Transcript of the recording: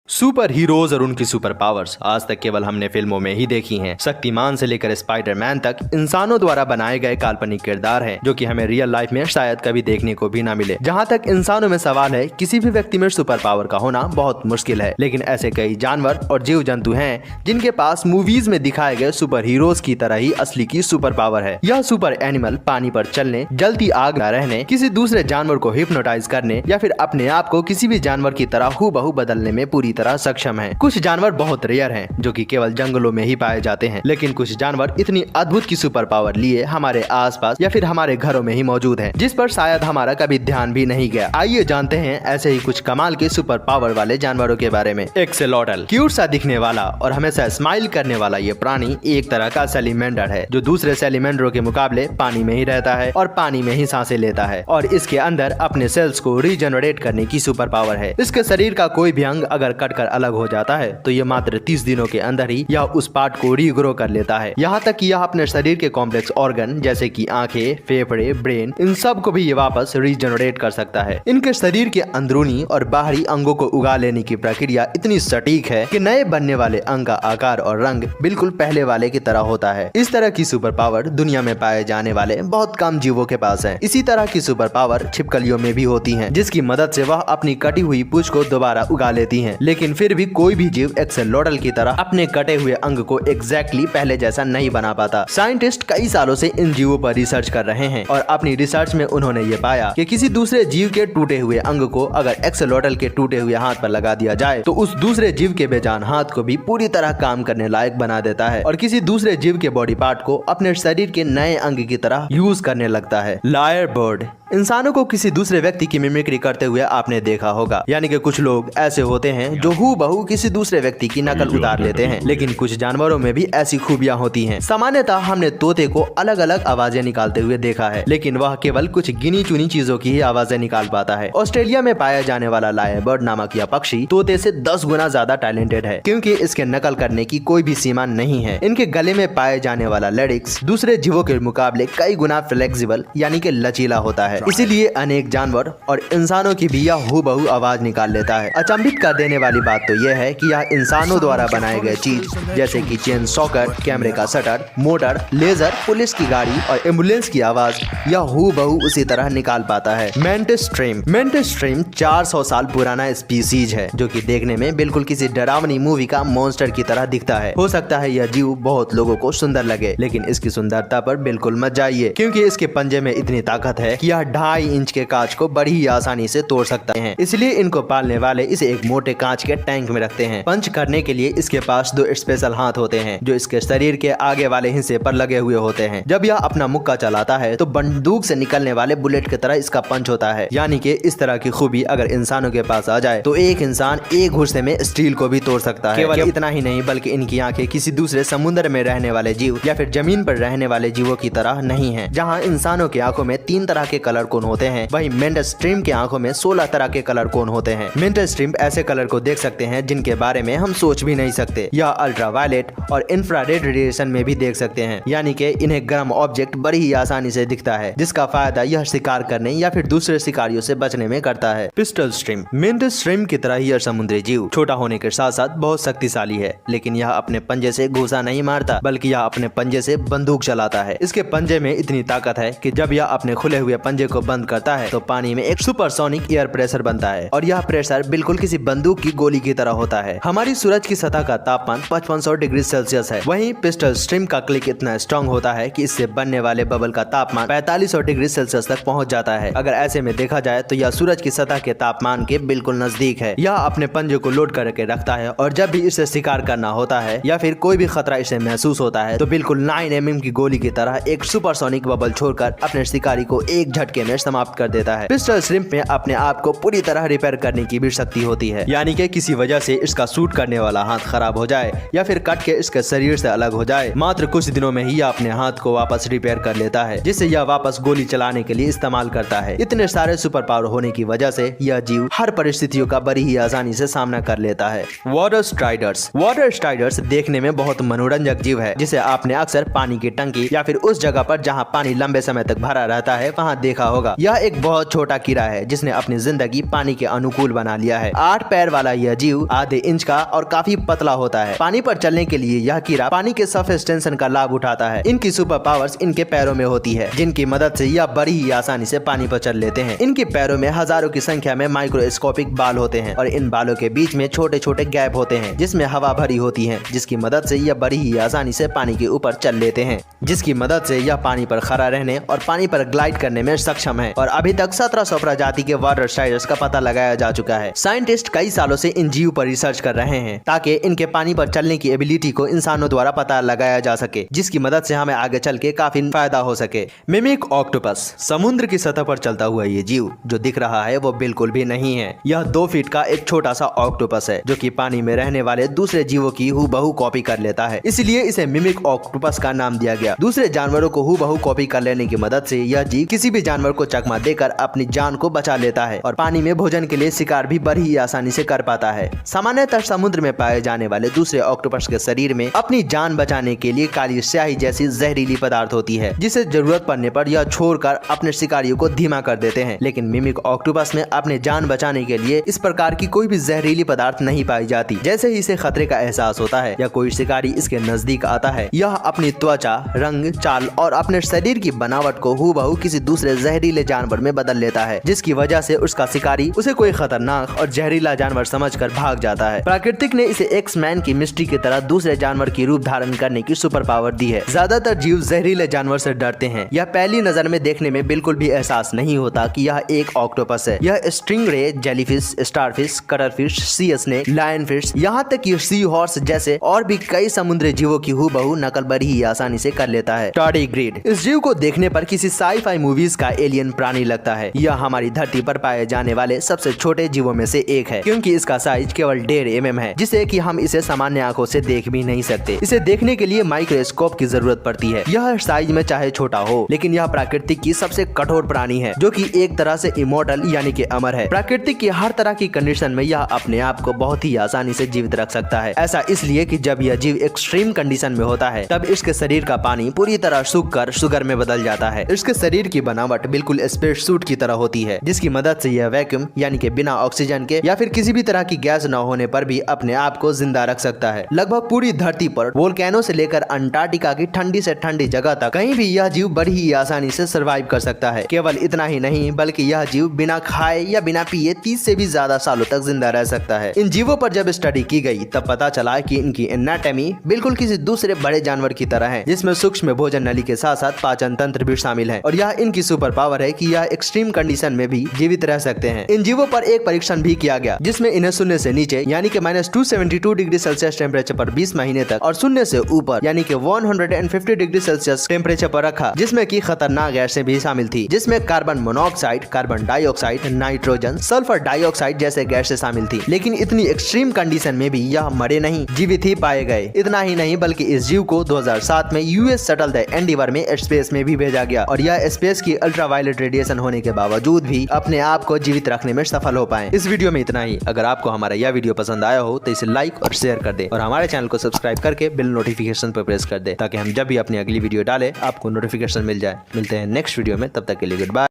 Super heroes और उनकी super powers आज तक केवल हमने फिल्मों में ही देखी हैं। शक्तिमान से लेकर स्पाइडरमैन तक इंसानों द्वारा बनाए गए काल्पनिक किरदार हैं, जो कि हमें रियल लाइफ में शायद कभी देखने को भी ना मिले। जहां तक इंसानों में सवाल है, किसी भी व्यक्ति में सुपर पावर का होना बहुत मुश्किल है, लेकिन ऐसे कई जानवर और जीव जंतु हैं जिनके पास मूवीज में दिखाए गए सुपर हीरोज की तरह ही असली की सुपर पावर है। यह सुपर एनिमल पानी पर चलने, जलती आग न रहने, किसी दूसरे जानवर को हिप्नोटाइज करने या फिर अपने आप को किसी भी जानवर की तरह हूबहू बदलने में पूरी तरह सक्षम है। कुछ जानवर बहुत रेयर हैं, जो कि केवल जंगलों में ही पाए जाते हैं, लेकिन कुछ जानवर इतनी अद्भुत की सुपर पावर लिए हमारे आसपास या फिर हमारे घरों में ही मौजूद हैं, जिस पर शायद हमारा कभी ध्यान भी नहीं गया। आइए जानते हैं ऐसे ही कुछ कमाल के सुपर पावर वाले जानवरों के बारे में। एक्सेलोटल, क्यूट सा दिखने वाला और हमेशा स्माइल करने वाला ये प्राणी एक तरह का सैलिमेंडर है, जो दूसरे सैलिमेंडरों के मुकाबले पानी में ही रहता है और पानी में ही सांसें लेता है, और इसके अंदर अपने सेल्स को रीजनरेट करने की सुपर पावर है। इसके शरीर का कोई भी अंग अगर कटकर अलग हो जाता है तो ये मात्र 30 दिनों के अंदर ही यह उस पार्ट को रीग्रो कर लेता है। यहाँ तक कि यह अपने शरीर के कॉम्प्लेक्स ऑर्गन जैसे कि आंखें, फेफड़े, ब्रेन, इन सब को भी ये वापस रीजनरेट कर सकता है। इनके शरीर के अंदरूनी और बाहरी अंगों को उगा लेने की प्रक्रिया इतनी सटीक है कि नए बनने वाले अंग का आकार और रंग बिल्कुल पहले वाले की तरह होता है। इस तरह की सुपर पावर दुनिया में पाए जाने वाले बहुत कम जीवों के पास है। इसी तरह की सुपर पावर छिपकलियों में भी होती है, जिसकी मदद से वह अपनी कटी हुई पूंछ को दोबारा उगा लेती है। लेकिन फिर भी कोई भी जीव एक्सेलोटल की तरह अपने कटे हुए अंग को एग्जैक्टली पहले जैसा नहीं बना पाता। साइंटिस्ट कई सालों से इन जीवों पर रिसर्च कर रहे हैं और अपनी रिसर्च में उन्होंने ये पाया कि किसी दूसरे जीव के टूटे हुए अंग को अगर एक्सेलोटल के टूटे हुए हाथ पर लगा दिया जाए तो उस दूसरे जीव के बेजान हाथ को भी पूरी तरह काम करने लायक बना देता है और किसी दूसरे जीव के बॉडी पार्ट को अपने शरीर के नए अंग की तरह यूज करने लगता है। लायर बर्ड, इंसानों को किसी दूसरे व्यक्ति की मिमिक्री करते हुए आपने देखा होगा, यानी कि कुछ लोग ऐसे होते हैं जो हूबहू किसी दूसरे व्यक्ति की नकल उतार लेते हैं, लेकिन कुछ जानवरों में भी ऐसी खूबियां होती हैं। सामान्यतः हमने तोते को अलग अलग आवाजें निकालते हुए देखा है, लेकिन वह केवल कुछ गिनी चुनी चीजों की ही आवाजें निकाल पाता है। ऑस्ट्रेलिया में पाया जाने वाला लायर बर्ड नामक यह पक्षी तोते से 10 गुना ज्यादा टैलेंटेड है, क्योंकि इसके नकल करने की कोई भी सीमा नहीं है। इनके गले में पाए जाने वाला लेडिक्स दूसरे जीवों के मुकाबले कई गुना फ्लेक्सिबल यानी कि लचीला होता है, इसीलिए अनेक जानवर और इंसानों की भी यह हूबहू आवाज निकाल लेता है। अचंभित कर देने वाली बात तो यह है कि यह इंसानों द्वारा बनाए गए चीज जैसे कि चेन सॉकर, कैमरे का शटर, मोटर, लेजर, पुलिस की गाड़ी और एम्बुलेंस की आवाज यह हूबहू उसी तरह निकाल पाता है। मेंटिस स्ट्रीम, मेंटिस स्ट्रीम 400 साल पुराना स्पीसीज है, जो कि देखने में बिल्कुल किसी डरावनी मूवी का मॉन्स्टर की तरह दिखता है। हो सकता है यह जीव बहुत लोगों को सुंदर लगे, लेकिन इसकी सुंदरता पर बिल्कुल मत जाइए, क्योंकि इसके पंजे में इतनी ताकत है कि यह 2.5 इंच के कांच को बड़ी ही आसानी से तोड़ सकते हैं। इसलिए इनको पालने वाले इसे एक मोटे कांच के टैंक में रखते हैं। पंच करने के लिए इसके पास 2 स्पेशल हाथ होते हैं, जो इसके शरीर के आगे वाले हिस्से पर लगे हुए होते हैं। जब यह अपना मुक्का चलाता है तो बंदूक से निकलने वाले बुलेट की तरह इसका पंच होता है, यानी कि इस तरह की खूबी अगर इंसानों के पास आ जाए तो एक इंसान एक घुस्से में स्टील को भी तोड़ सकता है। केवल इतना ही नहीं, बल्कि इनकी आंखें किसी दूसरे समुद्र में रहने वाले जीव या फिर जमीन पर रहने वाले जीवों की तरह नहीं है। जहाँ इंसानों की आंखों में 3 तरह के कलर कोन होते हैं, वहीं मेंटिस स्ट्रीम की आंखों में 16 तरह के कलर कोन होते हैं। मेंटिस स्ट्रीम ऐसे कलर को देख सकते हैं जिनके बारे में हम सोच भी नहीं सकते। यह अल्ट्रावायलेट और इंफ्रारेड रेडिएशन में भी देख सकते हैं, यानी कि इन्हें गर्म ऑब्जेक्ट बड़ी ही आसानी से दिखता है, जिसका फायदा यह शिकार करने या फिर दूसरे शिकारियों से बचने में करता है। पिस्टल स्ट्रीम, मेंटिस स्ट्रीम की तरह यह समुद्री जीव छोटा होने के साथ साथ बहुत शक्तिशाली है, लेकिन यह अपने पंजे से घूसा नहीं मारता, बल्कि यह अपने पंजे से बंदूक चलाता है। इसके पंजे में इतनी ताकत है कि जब यह अपने खुले हुए पंजे को बंद करता है तो पानी में एक सुपरसोनिक एयर प्रेशर बनता है, और यह प्रेशर बिल्कुल किसी बंदूक की गोली की तरह होता है। हमारी सूरज की सतह का तापमान 5500 डिग्री सेल्सियस है, वहीं पिस्टल स्ट्रीम का क्लिक इतना स्ट्रॉन्ग होता है कि इससे बनने वाले बबल का तापमान 4500 डिग्री सेल्सियस तक पहुंच जाता है। अगर ऐसे में देखा जाए तो यह सूरज की सतह के तापमान के बिल्कुल नजदीक है। यह अपने पंजे को लोड करके रखता है, और जब भी इसे शिकार करना होता है या फिर कोई भी खतरा इसे महसूस होता है तो बिल्कुल 9 mm की गोली की तरह एक सुपरसोनिक बबल छोड़कर अपने शिकारी को एक झटके में समाप्त कर देता है। पिस्टल श्रिम्प में अपने आप को पूरी तरह रिपेयर करने की भी शक्ति होती है, यानी कि किसी वजह से इसका शूट करने वाला हाथ खराब हो जाए या फिर कट के इसके शरीर से अलग हो जाए, मात्र कुछ दिनों में ही यह अपने हाथ को वापस रिपेयर कर लेता है, जिससे यह वापस गोली चलाने के लिए इस्तेमाल करता है। इतने सारे सुपर पावर होने की वजह से यह जीव हर परिस्थितियों का बड़ी ही आसानी से सामना कर लेता है। वाटर स्ट्राइडर्स, वाटर स्ट्राइडर्स देखने में बहुत मनोरंजक जीव है, जिसे आपने अक्सर पानी की टंकी या फिर उस जगह पर जहाँ पानी लंबे समय तक भरा रहता है वहाँ देखा होगा। यह एक बहुत छोटा कीड़ा है जिसने अपनी जिंदगी पानी के अनुकूल बना लिया है। 8 पैर वाला यह जीव आधे इंच का और काफी पतला होता है। पानी पर चलने के लिए यह कीड़ा पानी के सरफेस टेंशन का लाभ उठाता है। इनकी सुपर पावर्स इनके पैरों में होती है, जिनकी मदद से यह बड़ी ही आसानी से पानी पर चल लेते हैं। इनके पैरों में हजारों की संख्या में माइक्रोस्कोपिक बाल होते हैं और इन बालों के बीच में छोटे छोटे गैप होते हैं जिसमें हवा भरी होती है, जिसकी मदद से यह बड़ी ही आसानी से पानी के ऊपर चल लेते हैं, जिसकी मदद से यह पानी पर खड़ा रहने और पानी पर ग्लाइड करने में सक्षम है। और अभी तक 1700 प्रजाति के वाटर स्ट्राइडर्स का पता लगाया जा चुका है। साइंटिस्ट कई सालों से इन जीव पर रिसर्च कर रहे हैं ताकि इनके पानी पर चलने की एबिलिटी को इंसानों द्वारा पता लगाया जा सके, जिसकी मदद से हमें आगे चल के काफी फायदा हो सके। मिमिक ऑक्टोपस समुद्र की सतह पर चलता हुआ ये जीव जो दिख रहा है वो बिल्कुल भी नहीं है। यह 2 फीट का एक छोटा सा ऑक्टोपस है जो कि पानी में रहने वाले दूसरे जीवों की हूबहू कॉपी कर लेता है, इसलिए इसे मिमिक ऑक्टोपस का नाम दिया गया। दूसरे जानवरों को हूबहू कॉपी कर लेने की मदद से यह जीव किसी भी जानवर को चकमा देकर अपनी जान को बचा लेता है और पानी में भोजन के लिए शिकार भी बड़ी ही आसानी से कर पाता है। सामान्यतः समुद्र में पाए जाने वाले दूसरे ऑक्टोपस के शरीर में अपनी जान बचाने के लिए काली स्याही जैसी जहरीली पदार्थ होती है, जिसे जरूरत पड़ने पर यह छोड़कर अपने शिकारियों को धीमा कर देते हैं। लेकिन मिमिक ऑक्टोपस में अपने जान बचाने के लिए इस प्रकार की कोई भी जहरीली पदार्थ नहीं पाई जाती। जैसे ही इसे खतरे का एहसास होता है या कोई शिकारी इसके नजदीक आता है, यह अपनी त्वचा, रंग, चाल और अपने शरीर की बनावट को हूबहू किसी दूसरे जहरीले जानवर में बदल लेता है, जिसकी वजह से उसका शिकारी उसे कोई खतरनाक और जहरीला जानवर समझकर भाग जाता है। प्राकृतिक ने इसे एक्स-मैन की मिस्ट्री की तरह दूसरे जानवर की रूप धारण करने की सुपर पावर दी है। ज्यादातर जीव जहरीले जानवर से डरते हैं। यह पहली नजर में देखने में बिल्कुल भी एहसास नहीं होता कि यह एक ऑक्टोपस है। यह stingray, jellyfish, starfish, cuttlefish, sea snake, lionfish, यहाँ तक कि सी हॉर्स जैसे और भी कई समुद्री जीवों की हूबहू नकल बड़ी ही आसानी से कर लेता है। टार्डिग्रेड इस जीव को देखने पर किसी साई-फाई मूवीज का एलियन प्राणी लगता है। यह हमारी धरती पर पाए जाने वाले सबसे छोटे जीवों में से एक है, क्योंकि इसका साइज केवल 1.5 mm है, जिसे कि हम इसे सामान्य आंखों से देख भी नहीं सकते। इसे देखने के लिए माइक्रोस्कोप की जरूरत पड़ती है। यह साइज में चाहे छोटा हो, लेकिन यह प्राकृतिक की सबसे कठोर प्राणी है, जो कि एक तरह से इमोर्टल यानी कि अमर है। प्राकृतिक की हर तरह की कंडीशन में यह अपने आप को बहुत ही आसानी से जीवित रख सकता है। ऐसा इसलिए कि जब यह जीव एक्सट्रीम कंडीशन में होता है, तब इसके शरीर का पानी पूरी तरह सूख कर शुगर में बदल जाता है। इसके शरीर की बनावट बिल्कुल स्पेस सूट की तरह होती है, जिसकी मदद से यह वैक्यूम यानी कि बिना ऑक्सीजन के या फिर किसी भी तरह की गैस न होने पर भी अपने आप को जिंदा रख सकता है। लगभग पूरी धरती पर वोल्केनो से लेकर अंटार्कटिका की ठंडी से ठंडी जगह तक कहीं भी यह जीव बड़ी ही आसानी से सरवाइव कर सकता है। केवल इतना ही नहीं, बल्कि यह जीव बिना खाए या बिना पिए 30 से भी ज्यादा सालों तक जिंदा रह सकता है। इन जीवों पर जब स्टडी की गई तब पता चला कि इनकी एनाटॉमी बिल्कुल किसी दूसरे बड़े जानवर की तरह है, जिसमें सूक्ष्म भोजन नली के साथ साथ पाचन तंत्र भी शामिल है। और यह इनकी सुपर पावर है कि यह एक्सट्रीम कंडीशन में भी जीवित रह सकते हैं। इन जीवों पर एक परीक्षण भी किया गया, जिसमें इन्हें शून्य से नीचे यानी कि -272 डिग्री सेल्सियस टेम्परेचर पर 20 महीने तक और शून्य से ऊपर यानी कि 150 डिग्री सेल्सियस टेम्परेचर पर रखा, जिसमें की खतरनाक गैसें भी शामिल थी, जिसमें carbon monoxide, carbon dioxide, nitrogen, sulphur dioxide जैसे गैसें शामिल थी। लेकिन इतनी एक्सट्रीम कंडीशन में भी यह मरे नहीं, जीवित ही पाए गए। इतना ही नहीं, बल्कि इस जीव को 2007 में यूएस शटल द एंडीवर में स्पेस में भी भेजा गया और यह स्पेस की अल्ट्रावायलेट रेडिएशन होने के बावजूद भी अपने आप को जीवित रखने में सफल हो पाए। इस वीडियो में इतना ही। अगर आपको हमारा यह वीडियो पसंद आया हो तो इसे लाइक और शेयर कर दे और हमारे चैनल को सब्सक्राइब करके बेल नोटिफिकेशन पर प्रेस कर दे, ताकि हम जब भी अपनी अगली वीडियो डालें आपको नोटिफिकेशन मिल जाए। मिलते हैं नेक्स्ट वीडियो में, तब तक के लिए गुड बाय।